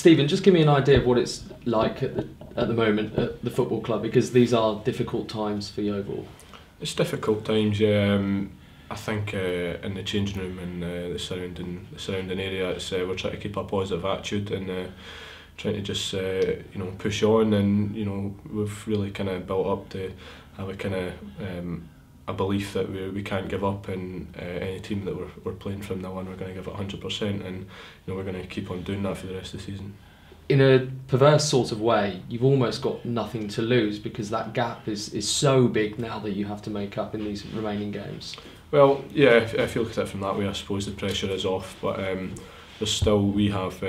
Stephen, just give me an idea of what it's like at the moment at the football club, because these are difficult times for Yeovil. It's difficult times, yeah. I think in the changing room and the surrounding area, it's we're trying to keep a positive attitude and trying to just push on, and we've really kind of built up to have a kind of a belief that we can't give up, and any team that we're playing from now on, we're going to give it 100%, and we're going to keep on doing that for the rest of the season. In a perverse sort of way, you've almost got nothing to lose, because that gap is so big now that you have to make up in these remaining games. Well, yeah, if you look at it from that way, I suppose the pressure is off, but there's still, we have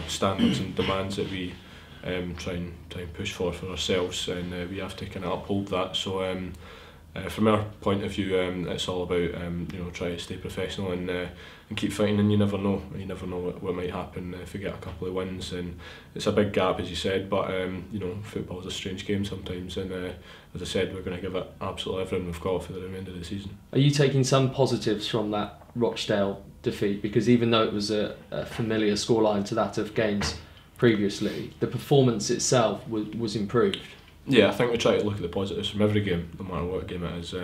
standards and demands that we try and push for ourselves, and we have to kind of uphold that. So from our point of view, it's all about try to stay professional and keep fighting, and you never know what might happen if we get a couple of wins. And it's a big gap, as you said, but football's a strange game sometimes, and as I said, we're going to give it absolutely everything we've got for the remainder of the season. Are you taking some positives from that Rochdale defeat? Because even though it was a familiar scoreline to that of games previously, the performance itself was improved. Yeah, I think we try to look at the positives from every game, no matter what game it is.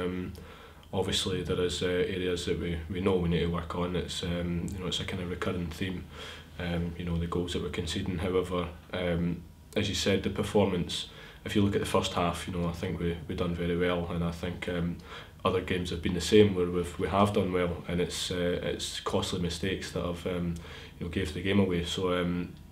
Obviously, there is areas that we know we need to work on. It's it's a kind of recurring theme. The goals that we're conceding. However, as you said, the performance. If you look at the first half, I think we've done very well, and I think other games have been the same where we have done well, and it's costly mistakes that have gave the game away. So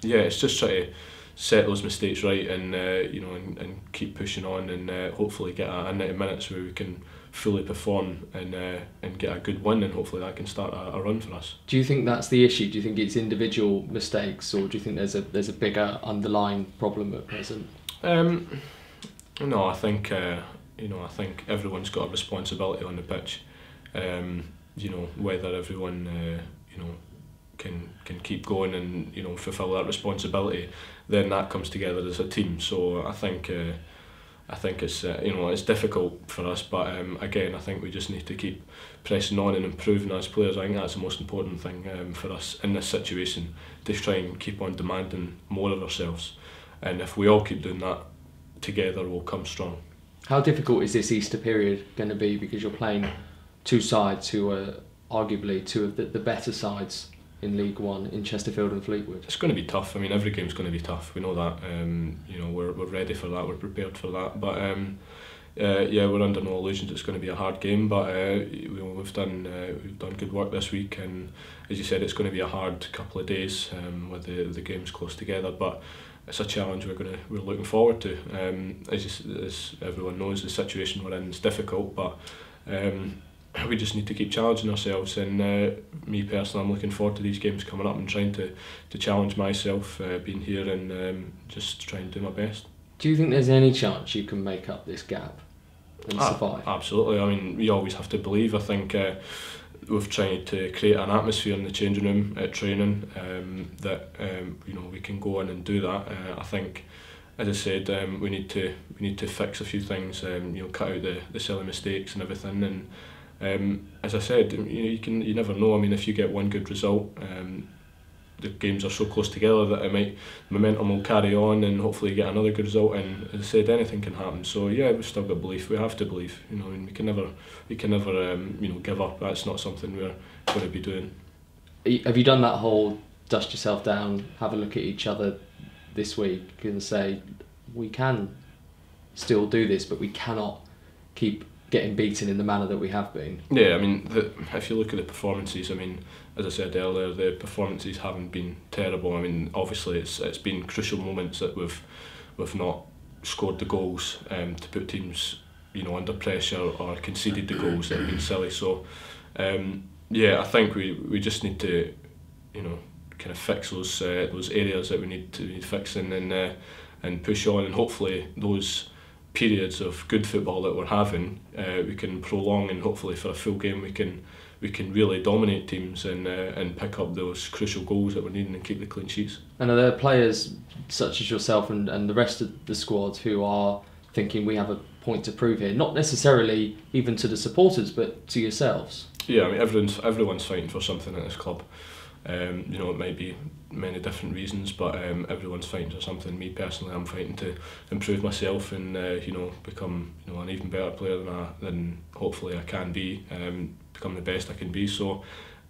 yeah, it's just try to set those mistakes right, and and keep pushing on, and hopefully get a 90 minutes where we can fully perform and get a good win, and hopefully that can start a run for us. Do you think that's the issue? Do you think it's individual mistakes, or do you think there's a bigger underlying problem at present? No, I think I think everyone's got a responsibility on the pitch. Whether everyone can keep going and fulfil that responsibility, then that comes together as a team. So I think it's it's difficult for us, but again, I think we just need to keep pressing on and improving as players. I think that's the most important thing for us in this situation, to try and keep on demanding more of ourselves, and if we all keep doing that together, we'll come strong. How difficult is this Easter period going to be, because you're playing two sides who are arguably two of the better sides in League One, in Chesterfield and Fleetwood? It's going to be tough. I mean, every game's going to be tough. We know that. We're ready for that. We're prepared for that. But yeah, we're under no illusions it's going to be a hard game. But we've done good work this week, and as you said, it's going to be a hard couple of days with the games close together. But it's a challenge we're looking forward to. As everyone knows, the situation we're in is difficult, but we just need to keep challenging ourselves, and me personally, I'm looking forward to these games coming up and trying to challenge myself, being here, and just try and do my best. Do you think there's any chance you can make up this gap and survive? Absolutely. I mean, we always have to believe. I think we've tried to create an atmosphere in the changing room at training that we can go in and do that. I think, as I said, we need to fix a few things. Cut out the silly mistakes and everything, and as I said, you never know. I mean, if you get one good result, the games are so close together that momentum will carry on, and hopefully get another good result. And as I said, anything can happen. So yeah, we've still got belief. We have to believe. We can never give up. That's not something we're going to be doing. Have you done that whole dust yourself down, have a look at each other this week, and say we can still do this, but we cannot keep getting beaten in the manner that we have been? Yeah, I mean, if you look at the performances, I mean, as I said earlier, the performances haven't been terrible. I mean, obviously it's been crucial moments that we've not scored the goals to put teams under pressure, or conceded the goals that have been silly. So yeah, I think we just need to kind of fix those areas that we need fixing, and push on, and hopefully those periods of good football that we're having, we can prolong, and hopefully for a full game we can really dominate teams and pick up those crucial goals that we're needing and keep the clean sheets. And are there players such as yourself and the rest of the squad who are thinking we have a point to prove here? Not necessarily even to the supporters, but to yourselves. Yeah, I mean, everyone's fighting for something at this club. You know, it might be many different reasons, but everyone's fighting for something. Me personally, I'm fighting to improve myself and you know, become, you know, an even better player than hopefully I can be. Become the best I can be. So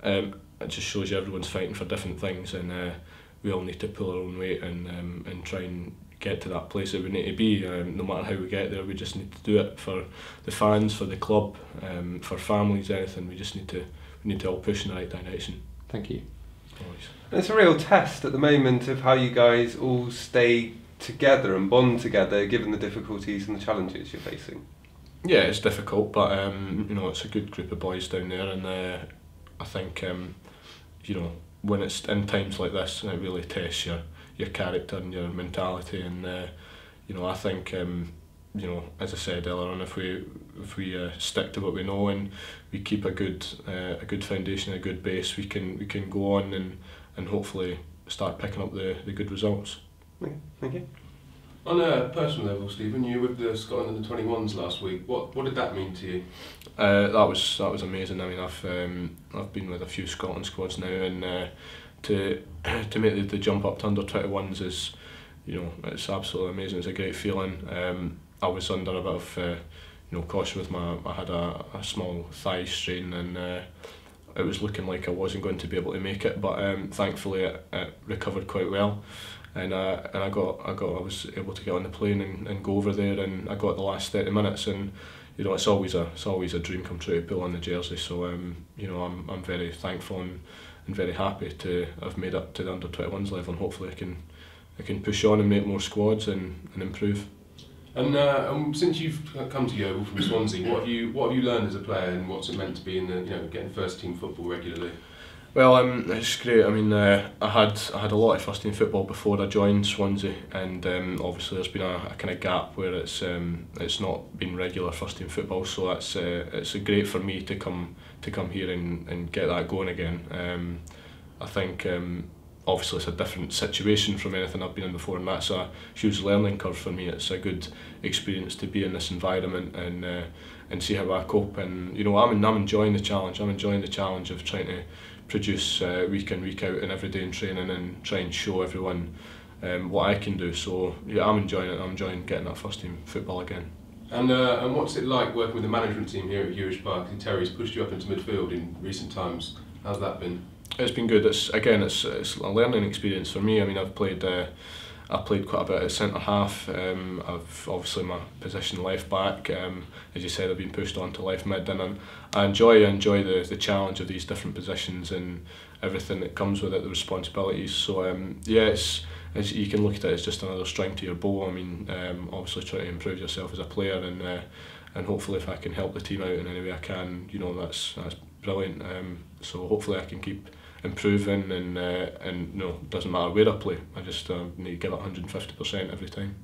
it just shows you everyone's fighting for different things, and we all need to pull our own weight and try and get to that place that we need to be. No matter how we get there, we just need to do it for the fans, for the club, for families, anything. We need to all push in the right direction. Thank you. Always. It's a real test at the moment of how you guys all stay together and bond together, given the difficulties and the challenges you're facing. Yeah, it's difficult, but you know, it's a good group of boys down there, and I think you know, when it's in times like this, it really tests your character and your mentality, and you know, I think you know, as I said earlier on, if we stick to what we know and we keep a good foundation, a good base, we can go on and hopefully start picking up the good results. Okay, thank you. On a personal level, Stephen, you were with the Scotland under-21s last week. What did that mean to you? That was amazing. I mean, I've been with a few Scotland squads now, and to make the jump up to under-21s is, you know, it's absolutely amazing. It's a great feeling. I was under a bit of you know, caution with I had a small thigh strain, and it was looking like I wasn't going to be able to make it, but thankfully it recovered quite well, and I was able to get on the plane and go over there, and I got the last 30 minutes, and you know, it's always a dream come true to pull on the jersey. So you know, I'm very thankful and very happy to have made up to the under-21s level, and hopefully I can push on and make more squads and improve. And since you've come to Yeovil from Swansea, what have you learned as a player, and what's it meant to be in the, you know, getting first team football regularly? Well, it's great. I mean, I had a lot of first team football before I joined Swansea, and obviously there's been a kind of gap where it's not been regular first team football. So it's great for me to come here and get that going again. I think obviously it's a different situation from anything I've been in before, and that's a huge learning curve for me. It's a good experience to be in this environment and see how I cope. And you know, I'm enjoying the challenge. I'm enjoying the challenge of trying to produce week in, week out and every day in training, and try and show everyone what I can do. So yeah, I'm enjoying it. I'm enjoying getting that first team football again. And what's it like working with the management team here at Urish Park? Terry's pushed you up into midfield in recent times. How's that been? It's been good. It's a learning experience for me. I mean, I've played quite a bit at centre half. I've obviously my position left back. As you said, I've been pushed on to left mid, and I enjoy the challenge of these different positions and everything that comes with it, the responsibilities. So yeah, as you can look at it as just another string to your bow. I mean, obviously try to improve yourself as a player, and hopefully if I can help the team out in any way I can, you know, that's brilliant. So hopefully I can keep improving, and you know, it doesn't matter where I play. I just need to give it 150% every time.